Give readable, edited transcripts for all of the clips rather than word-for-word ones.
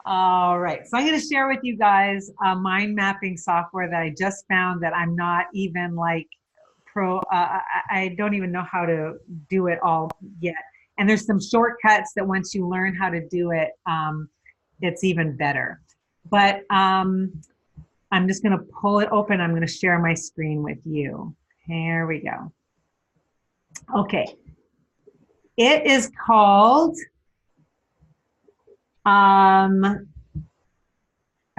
All right, so I'm going to share with you guys a mind mapping software that I just found that I'm not even like I don't even know how to do it all yet. And there's some shortcuts that once you learn how to do it, it's even better. But I'm just going to pull it open. I'm going to share my screen with you. Here we go. Okay. It is called, are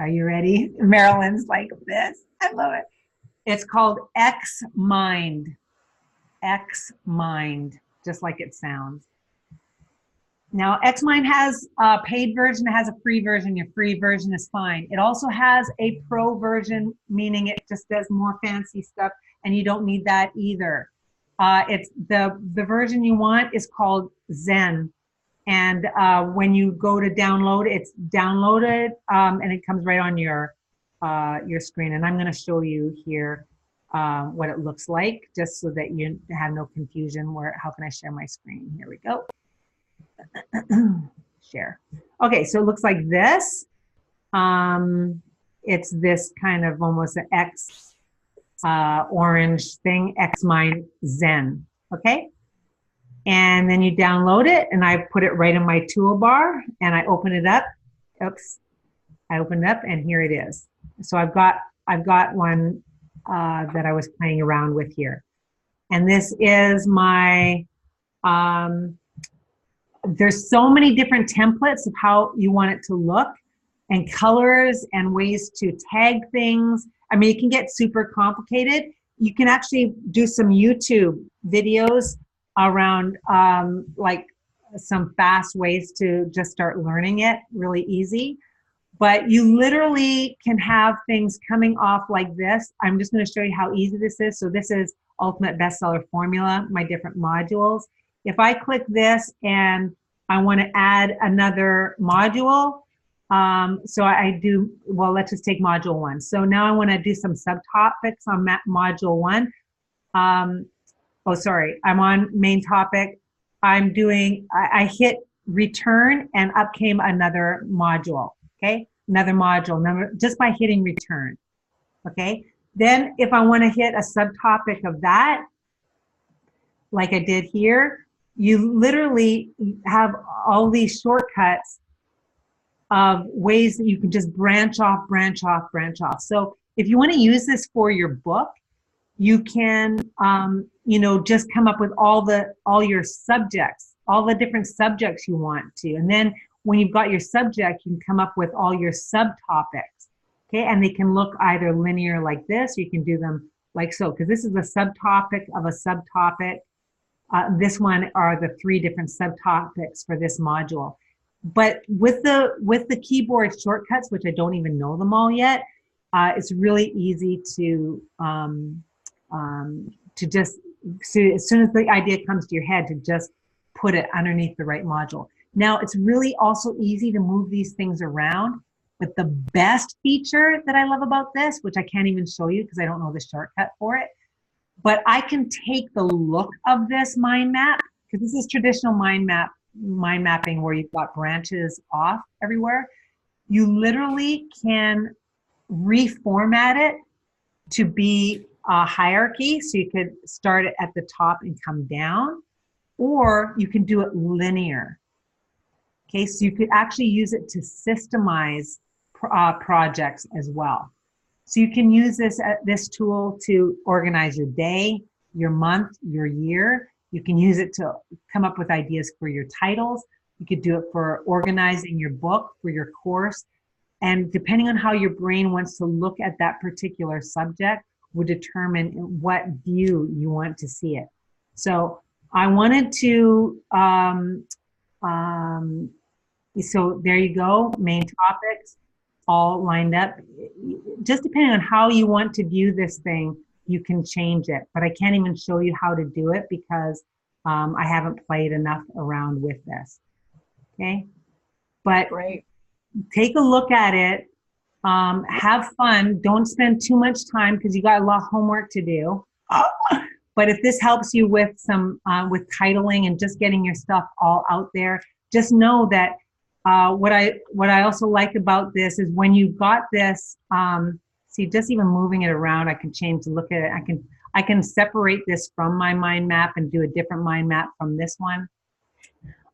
you ready? Marilyn's like this. I love it. It's called XMind. XMind, just like it sounds. Now, XMind has a paid version, it has a free version. Your free version is fine. It also has a pro version, meaning it just does more fancy stuff, and you don't need that either. It's the version you want is called Zen. And when you go to download, it's downloaded, and it comes right on your screen. And I'm going to show you here what it looks like, just so that you have no confusion. How can I share my screen? Here we go. Share. Okay, so it looks like this. It's this kind of almost an X orange thing, XMind Zen. Okay. And then you download it, and I put it right in my toolbar, and I open it up. Oops, I opened it up, and here it is. So I've got one that I was playing around with here, and this is my. There's so many different templates of how you want it to look, and colors and ways to tag things. I mean, it can get super complicated. You can actually do some YouTube videos around like some fast ways to just start learning it really easy. But you literally can have things coming off like this. I'm just going to show you how easy this is. So this is Ultimate Bestseller Formula, my different modules. If I click this and I want to add another module, so I do, well, let's just take module 1. So now I want to do some subtopics on module 1. Oh, sorry, I'm on main topic. I'm doing, I hit return, and up came another module, okay? Another module, just by hitting return, okay? Then if I wanna hit a subtopic of that, like I did here, you literally have all these shortcuts of ways that you can just branch off, branch off, branch off. So if you wanna use this for your book, you can, you know, just come up with all your subjects, all the different subjects you want to. And then when you've got your subject, you can come up with all your subtopics, okay? And they can look either linear like this, or you can do them like so, because this is a subtopic of a subtopic. This one are the 3 different subtopics for this module. But with the keyboard shortcuts, which I don't even know them all yet, it's really easy to just, so as soon as the idea comes to your head, to just put it underneath the right module. Now, it's really also easy to move these things around, but the best feature that I love about this, which I can't even show you because I don't know the shortcut for it, but I can take the look of this mind map, because this is traditional mind mapping where you've got branches off everywhere. You literally can reformat it to be a hierarchy, so you could start it at the top and come down, or you can do it linear. Okay, so you could actually use it to systemize projects as well. So you can use this tool to organize your day, your month, your year. You can use it to come up with ideas for your titles. You could do it for organizing your book, for your course. And depending on how your brain wants to look at that particular subject would determine what view you want to see it. So I wanted to, so there you go, main topics all lined up. Just depending on how you want to view this thing, you can change it. But I can't even show you how to do it because I haven't played enough around with this. Okay, but Great. take a look at it. Have fun. Don't spend too much time because you got a lot of homework to do. But if this helps you with some with titling and just getting your stuff all out there, just know that what I also like about this is when you've got this, see, just even moving it around, I can change to look at it. I can separate this from my mind map and do a different mind map from this one.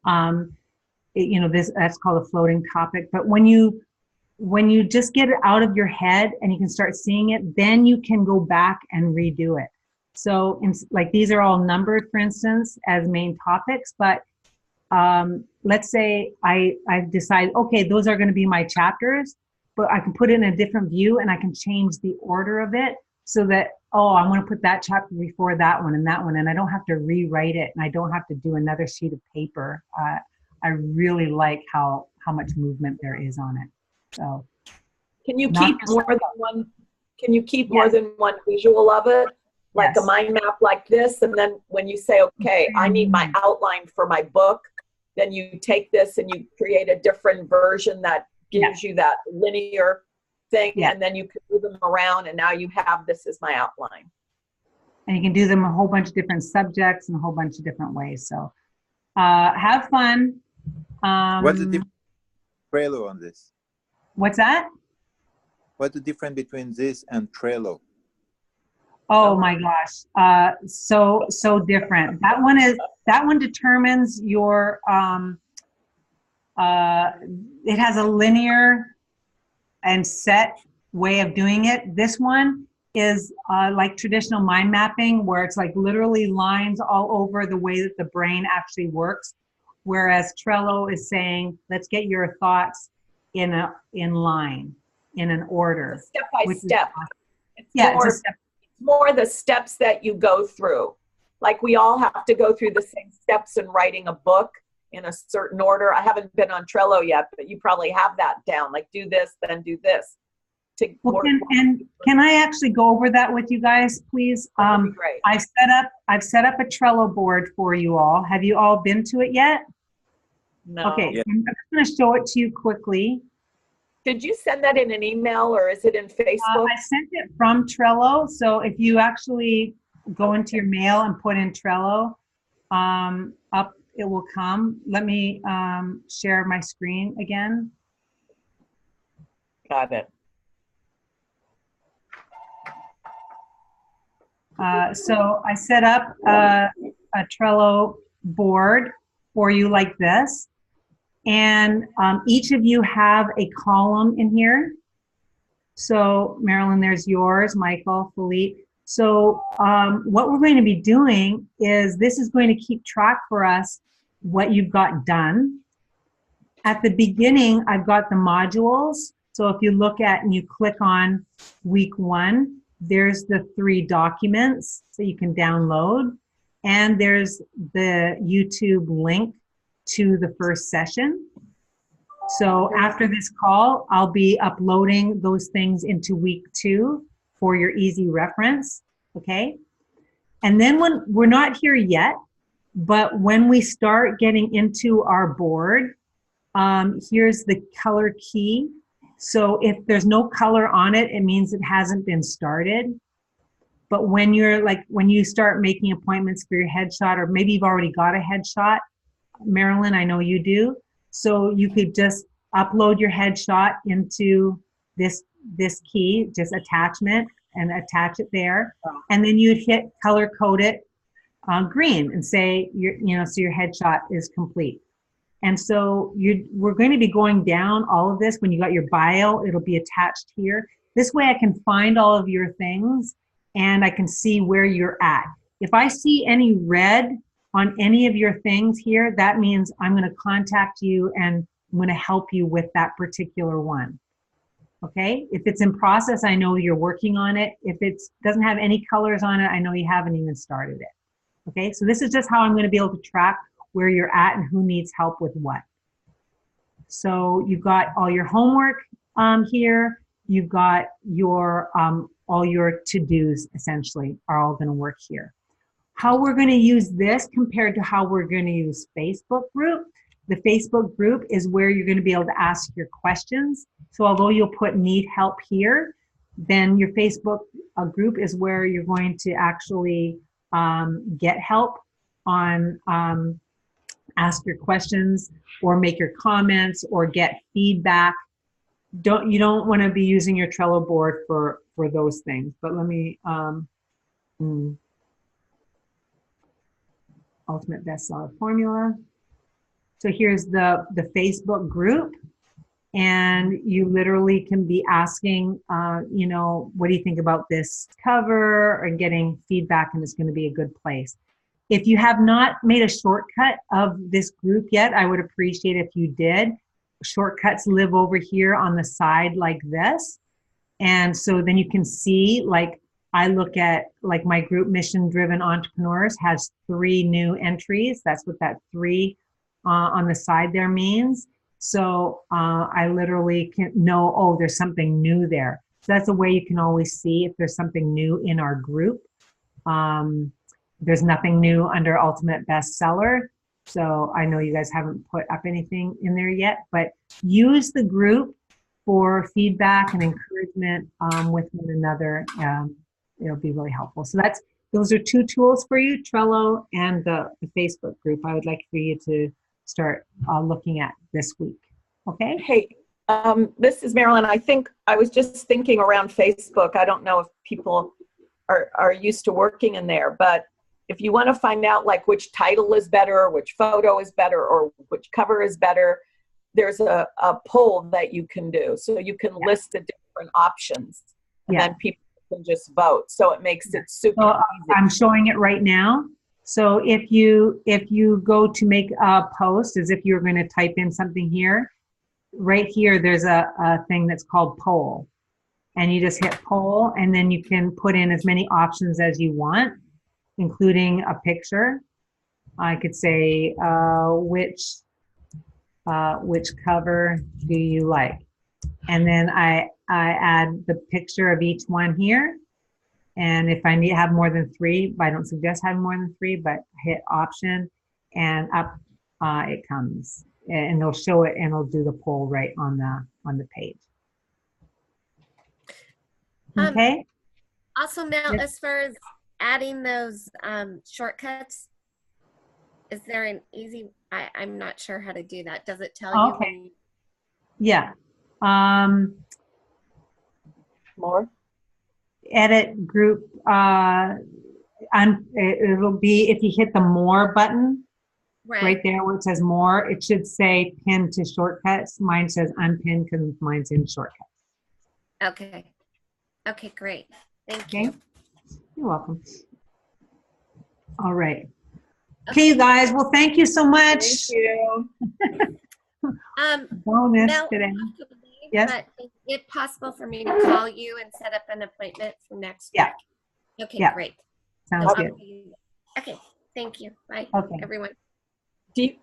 That's called a floating topic. But when you just get it out of your head and you can start seeing it, then you can go back and redo it. So like these are all numbered, for instance, as main topics, but let's say I've decided, okay, those are going to be my chapters, but I can put it in a different view and I can change the order of it so that, oh, I'm going to put that chapter before that one, and I don't have to rewrite it, and I don't have to do another sheet of paper. I really like how much movement there is on it. So can you keep more than one? Can you keep more than one visual of it? Like a mind map like this, and then when you say, okay, I need my outline for my book, then you take this and you create a different version that gives you that linear thing, and then you can move them around, and now you have this as my outline. And you can do them a whole bunch of different subjects and a whole bunch of different ways. So have fun. What's the difference Trello on this? What's that? What's the difference between this and Trello? Oh my gosh, so different. That one determines your. It has a linear and set way of doing it. This one is like traditional mind mapping, where it's like literally lines all over the way that the brain actually works. Whereas Trello is saying, let's get your thoughts in line, in an order. Step by step. It's more the steps that you go through. Like we all have to go through the same steps in writing a book in a certain order. I haven't been on Trello yet, but you probably have that down. Like do this, then do this. Can I actually go over that with you guys, please? Great. I've set up a Trello board for you all. Have you all been to it yet? No. Okay, I'm just going to show it to you quickly. Did you send that in an email or is it in Facebook? I sent it from Trello. So if you actually go into your mail and put in Trello, up it will come. Let me share my screen again. Got it. So I set up a Trello board for you like this. And each of you have a column in here. So Marilyn, there's yours, Michael, Philippe. So what we're going to be doing is this is going to keep track for us what you've got done. At the beginning, I've got the modules. So if you look at and you click on week 1, there's the 3 documents that you can download. And there's the YouTube link to the first session. So after this call, I'll be uploading those things into week 2 for your easy reference, okay? And then when we're not here yet, but when we start getting into our board, here's the color key. So if there's no color on it, it means it hasn't been started. But when you start making appointments for your headshot, or maybe you've already got a headshot, Marilyn, I know you do. So you could just upload your headshot into this key, just attachment, and attach it there. And then you'd hit color code it green and say so your headshot is complete. And so we're going to be going down all of this. When you got your bio, it'll be attached here. This way I can find all of your things and I can see where you're at. If I see any red on any of your things here, that means I'm going to contact you and I'm going to help you with that particular one. Okay? If it's in process, I know you're working on it. If it doesn't have any colors on it, I know you haven't even started it. Okay? So this is just how I'm going to be able to track where you're at and who needs help with what. So you've got all your homework here. You've got your all your to-dos essentially are all going to work here. How we're going to use this compared to how we're going to use Facebook group. The Facebook group is where you're going to be able to ask your questions. So although you'll put need help here, then your Facebook group is where you're going to actually get help on ask your questions or make your comments or get feedback. You don't want to be using your Trello board for those things. But let me ultimate bestseller formula. So here's the Facebook group, and you literally can be asking, you know, what do you think about this cover, or getting feedback, and it's going to be a good place. If you have not made a shortcut of this group yet, I would appreciate if you did. Shortcuts live over here on the side like this. And so then you can see, like, I look at, like, my group Mission Driven Entrepreneurs has 3 new entries. That's what that 3 on the side there means. So I literally can know, oh, there's something new there. So that's a way you can always see if there's something new in our group. There's nothing new under Ultimate Bestseller. So I know you guys haven't put up anything in there yet, but use the group for feedback and encouragement with one another. It'll be really helpful. So those are 2 tools for you, Trello and the Facebook group. I would like for you to start looking at this week. Okay? Hey, this is Marilyn. I think I was just thinking around Facebook. I don't know if people are used to working in there, but if you want to find out, like, which title is better, which photo is better, or which cover is better, there's a poll that you can do. So you can list the different options, and then people can just vote. So it makes it super easy. I'm showing it right now. So if you go to make a post, as if you're going to type in something here, right here, there's a thing that's called poll. And you just hit poll, and then you can put in as many options as you want, including a picture. I could say, which cover do you like? And then I add the picture of each one here. And if I need to have more than 3, I don't suggest having more than 3, but hit option, and up it comes. And they'll show it, and it'll do the poll right on the page. Okay. Also, Mel, as far as adding those shortcuts, is there an easy, I'm not sure how to do that. Does it tell you? Okay. Yeah. More? Edit group, it'll be, if you hit the more button, right there where it says more, it should say pin to shortcuts. Mine says unpin because mine's in shortcuts. Okay. Okay, great. Thank you. You're welcome. All right. Okay, you guys. Well, thank you so much. Thank you. Bonus Mel, today. Yes. But is it possible for me to call you and set up an appointment for next week? Okay, great. Sounds good. Okay, thank you. Bye, okay. everyone. Do you,